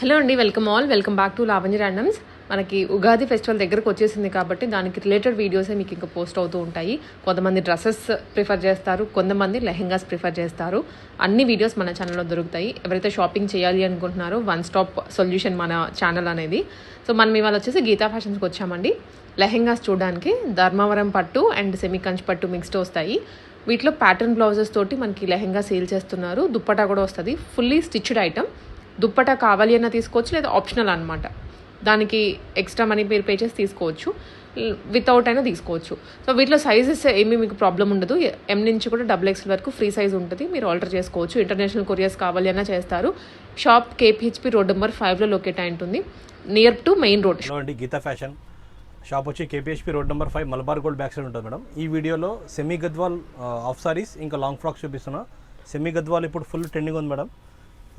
Hello అండి, welcome back to Lavanya randoms. మనకి Ugadi festival దగ్గరకు వచ్చేసింది కాబట్టి దానికి రిలేటెడ్ వీడియోసే మీకు ఇంకా పోస్ట్ అవుతూ ఉంటాయి. కొంతమంది డ్రెస్సెస్ ప్రిఫర్ చేస్తారు, కొంతమంది లెహెంగాస్ ప్రిఫర్ చేస్తారు. అన్ని వీడియోస్ మన ఛానల్లో దొరుకుతాయి. ఎవరైతే షాపింగ్ చేయాలి అనుకుంటున్నారో వన్ స్టాప్ సొల్యూషన్ మన ఛానల్ అనేది. సో మనం ఇవాళ వచ్చేసి గీతా ఫ్యాషన్స్కి వచ్చామండి. లెహెంగాస్ చూడడానికి ధర్మవరం పట్టు అండ్ సెమీ కంచి పట్టు మిక్స్డ్ వస్తాయి. వీటిలో ప్యాటర్న్ బ్లౌజెస్ తోటి మనకి లెహెంగా సేల్ చేస్తున్నారు. దుప్పటా కూడా వస్తుంది, ఫుల్లీ స్టిచ్డ్ ఐటమ్. దుప్పటా కావాలి అన్న తీసుకోవచ్చు, లేదా ఆప్షనల్ అనమాట. దానికి ఎక్స్ట్రా మనీ మీరు పే చేసి తీసుకోవచ్చు, వితౌట్ అయినా తీసుకోవచ్చు. సో వీటిలో సైజెస్ ఏమీ మీకు ప్రాబ్లం ఉండదు. ఎం నుంచి కూడా XXL వరకు ఫ్రీ సైజ్ ఉంటుంది, మీరు ఆల్టర్ చేసుకోవచ్చు. ఇంటర్నేషనల్ కొరియర్స్ కావాలి అన్నా చేస్తారు. షాప్ KPHP రోడ్ నెంబర్ 5లో లొకేట్ అయి ఉంటుంది, near to main road. Hello అండి, గీతా ఫ్యాషన్ షాప్ వచ్చి KPHP road number 5 Malabar Gold back side ఉంటుంది మేడం. ఈ వీడియోలో సెమీ గద్వాల్ ఆఫ్ సారీస్ ఇంకా లాంగ్ ఫ్రాక్స్ చూపిస్తున్నా. సెమీ గద్వాల్ ఇప్పుడు ఫుల్ ట్రెండింగ్ ఉంది మేడం.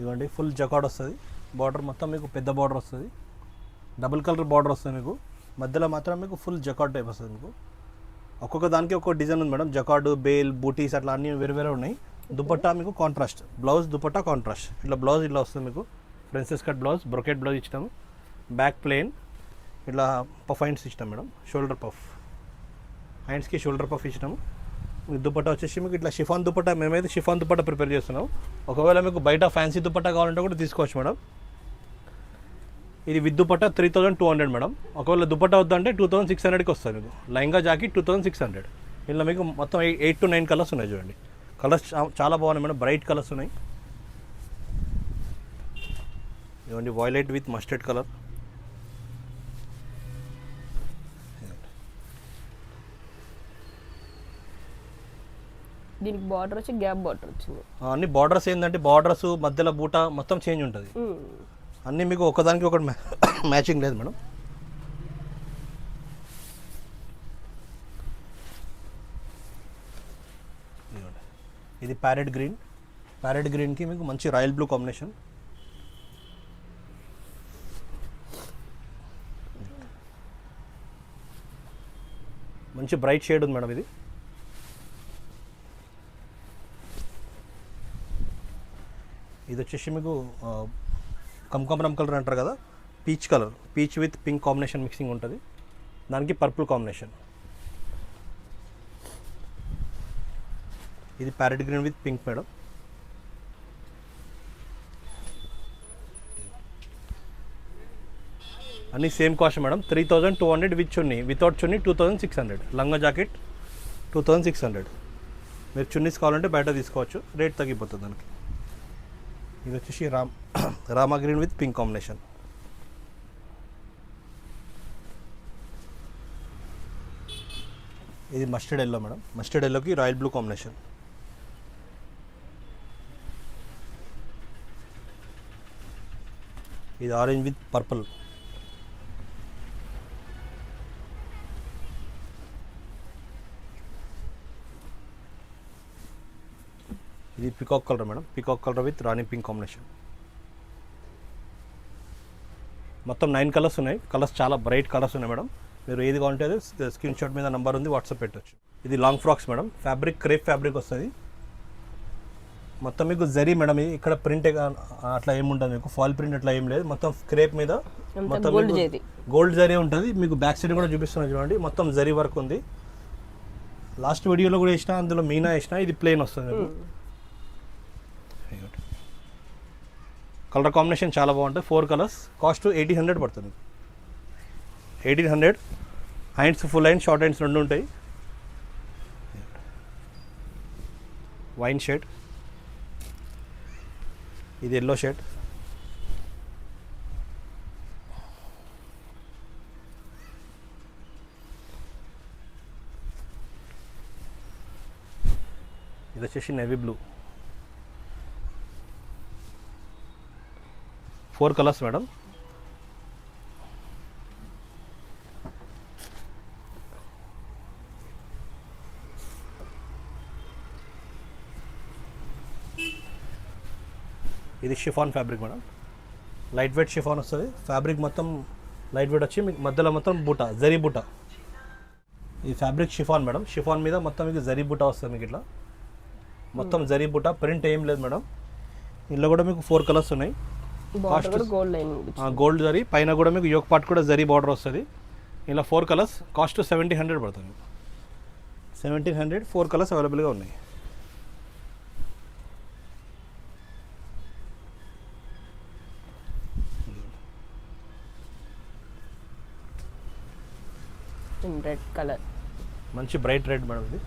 ఇదిగోండి, ఫుల్ జకాడ్ వస్తుంది, బార్డర్ మొత్తం మీకు పెద్ద బార్డర్ వస్తుంది, డబుల్ కలర్ బార్డర్ వస్తుంది మీకు. మధ్యలో మాత్రం మీకు ఫుల్ జకాడ్ టైప్ వస్తుంది మీకు. ఒక్కొక్క దానికి ఒక్కొక్క డిజైన్ ఉంది మేడం. జకాడ్, బేల్, బూటీస్ అట్లా అన్నీ వేరే ఉన్నాయి. దుపట్టా మీకు కాంట్రాస్ట్, బ్లౌజ్ దుపట్టా కాంట్రాస్ట్. ఇట్లా బ్లౌజ్ ఇట్లా వస్తుంది మీకు. Princess cut blouse, brocade blouse ఇచ్చినాము. బ్యాక్ ప్లెయిన్, ఇట్లా పఫ్ హ్యాండ్స్ ఇచ్చినాం మేడం. షోల్డర్ పఫ్, హ్యాండ్స్కి షోల్డర్ పఫ్ ఇచ్చినాము. మీకు దుపట్టా వచ్చేసి మీకు ఇట్లా షిఫాన్ దుపట్టా, మేమైతే షిఫాన్ దుపట్టా ప్రిపేర్ చేస్తున్నాం. ఒకవేళ మీకు బయట ఫ్యాన్సీ దుపట్టా కావాలంటే కూడా తీసుకోవచ్చు మేడం. ఇది విత్ దుపట్టా 3200 మేడం. ఒకవేళ దుపట్టా వద్దంటే 2600కి వస్తుంది మీకు. లెహంగా జాకెట్ 2600. ఇలా మీకు మొత్తం 8 to 9 కలర్స్ ఉన్నాయి చూడండి. కలర్స్ చాలా బాగున్నాయి మేడం, బ్రైట్ కలర్స్ ఉన్నాయి. ఇవ్వండి, వైలెట్ విత్ మస్టర్డ్ కలర్. దీనికి బార్డర్ వచ్చి గ్యాప్ బార్డర్ వచ్చింది. అన్ని బార్డర్స్ ఏంటంటే బార్డర్స్ మధ్యలో బూట మొత్తం చేంజ్ ఉంటుంది. అన్నీ మీకు ఒకదానికి ఒకటి మ్యాచింగ్ లేదు మేడం. ఇది ప్యారెట్ గ్రీన్, ప్యారెట్ గ్రీన్కి మీకు మంచి రాయల్ బ్లూ కాంబినేషన్. మంచి బ్రైట్ షేడ్ ఉంది మేడం. ఇది వచ్చేసి మీకు కమకమరం కలర్ అంటారు కదా, peach colour, peach with pink combination mixing ఉంటుంది. దానికి పర్పుల్ కాంబినేషన్. ఇది parrot green with pink madam. అన్నీ same cost madam. 3200 with chunni, without chunni 2600. లంగా జాకెట్ 2600. మీరు చున్నీస్ కావాలంటే బయట తీసుకోవచ్చు, రేట్ తగ్గిపోతుంది దానికి. ఇది వచ్చేసి Rama green with pink combination. ఇది మస్టర్డ్ ఎల్లో మేడం. మస్టర్డ్ ఎల్లోకి రాయల్ బ్లూ కాంబినేషన్. ఇది ఆరెంజ్ విత్ పర్పుల్. ఇది peacock colour madam, peacock colour with Rani pink combination. మొత్తం 9 కలర్స్ ఉన్నాయి. కలర్స్ చాలా బ్రైట్ కలర్స్ ఉన్నాయి మేడం. మీరు ఏది కావాలంటే అది స్క్రీన్ షాట్ మీద నెంబర్ ఉంది, వాట్సాప్ పెట్టవచ్చు. ఇది long frocks madam. Fabric crepe fabric వస్తుంది. మొత్తం మీకు జరీ మేడం. ఇక్కడ ప్రింట్ అట్లా ఏముంటుంది మీకు, ఫాల్ ప్రింట్ అట్లా ఏం లేదు. మొత్తం క్రేప్ మీద మొత్తం గోల్డ్ జరీ ఉంటుంది. మీకు బ్యాక్ సైడ్ కూడా చూపిస్తున్నాను చూడండి, మొత్తం జరీ వర్క్ ఉంది. లాస్ట్ వీడియోలో కూడా వేసిన, అందులో మీనా వేసిన. ఇది ప్లెయిన్ వస్తుంది మీకు. కలర్ కాంబినేషన్ చాలా బాగుంటుంది. 4 కలర్స్. కాస్ట్ 1800 పడుతుంది. 1800. Hands full hands, short hands రెండు ఉంటాయి. వైన్ షేడ్, ఇది ఎల్లో షేడ్. ఇది వచ్చేసి నేవీ బ్లూ. 4 colours madam. ఇది chiffon fabric madam. Light weight chiffon వస్తుంది. ఫ్యాబ్రిక్ మొత్తం లైట్ వెయిట్ వచ్చి మీకు మధ్యలో మొత్తం బూటా, జరీ బూటా. ఈ ఫ్యాబ్రిక్ షిఫాన్ మేడం. షిఫాన్ మీద మొత్తం మీకు జరీ బూటా వస్తుంది మీకు. ఇట్లా మొత్తం జరీ బూటా, ప్రింట్ ఏం లేదు మేడం. ఇందులో కూడా మీకు 4 కలర్స్ ఉన్నాయి. బార్డర్ కూడా గోల్డ్ లైన్ గోల్డ్ జరీ పైన కూడా మీకు యోక్ పార్ట్ కూడా జరీ బార్డర్ వస్తుంది. ఇలా 4 కలర్స్ కాస్ట్ 1700 పడుతుంది. 1700 4 కలర్స్ అవైలబుల్గా ఉన్నాయి. రెడ్ కలర్ మంచి బ్రైట్ రెడ్ మేడం ఇది.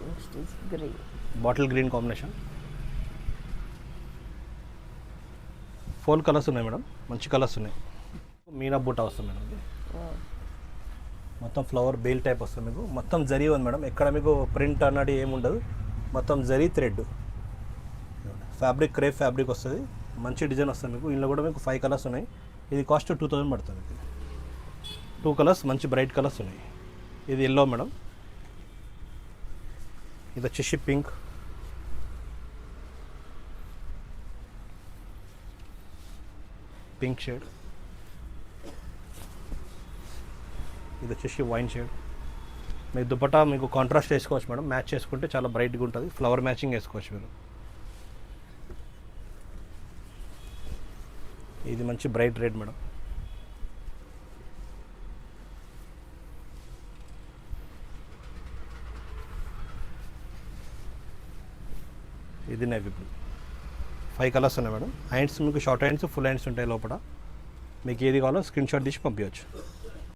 Next is green bottle green combination. 4 colours ఉన్నాయి మేడం, మంచి కలర్స్ ఉన్నాయి. మీనా బూటా వస్తుంది మేడం ఇది. మొత్తం ఫ్లవర్ బేల్ టైప్ వస్తుంది మీకు. మొత్తం జరీ ఉంది మేడం, ఎక్కడ మీకు ప్రింట్ అన్నది ఏమి ఉండదు. మొత్తం zari thread fabric, crepe fabric వస్తుంది. మంచి డిజైన్ వస్తుంది మీకు. ఇందులో కూడా మీకు 5 కలర్స్ ఉన్నాయి. ఇది కాస్ట్ 2000 పడుతుంది. 2 కలర్స్ మంచి బ్రైట్ కలర్స్ ఉన్నాయి. ఇది ఎల్లో మేడం, ఇది వచ్చేసి పింక్, పింక్ షేడ్, ఇది వచ్చేసి వైన్ షేడ్. మీ దుపట్టా మీకు కాంట్రాస్ట్ వేసుకోవచ్చు మేడం, మ్యాచ్ చేసుకుంటే చాలా బ్రైట్గా ఉంటుంది. ఫ్లవర్ మ్యాచింగ్ వేసుకోవచ్చు మీరు. ఇది మంచి బ్రైట్ రెడ్ మేడం. ఇది నేవీ బ్లూ. 5 కలర్స్ ఉన్నాయి మేడం. హ్యాండ్స్ మీకు షార్ట్ హ్యాండ్స్, ఫుల్ హ్యాండ్స్ ఉంటాయి లోపల. మీకు ఏది కావాలో స్క్రీన్ షాట్ తీసి పంపించవచ్చు.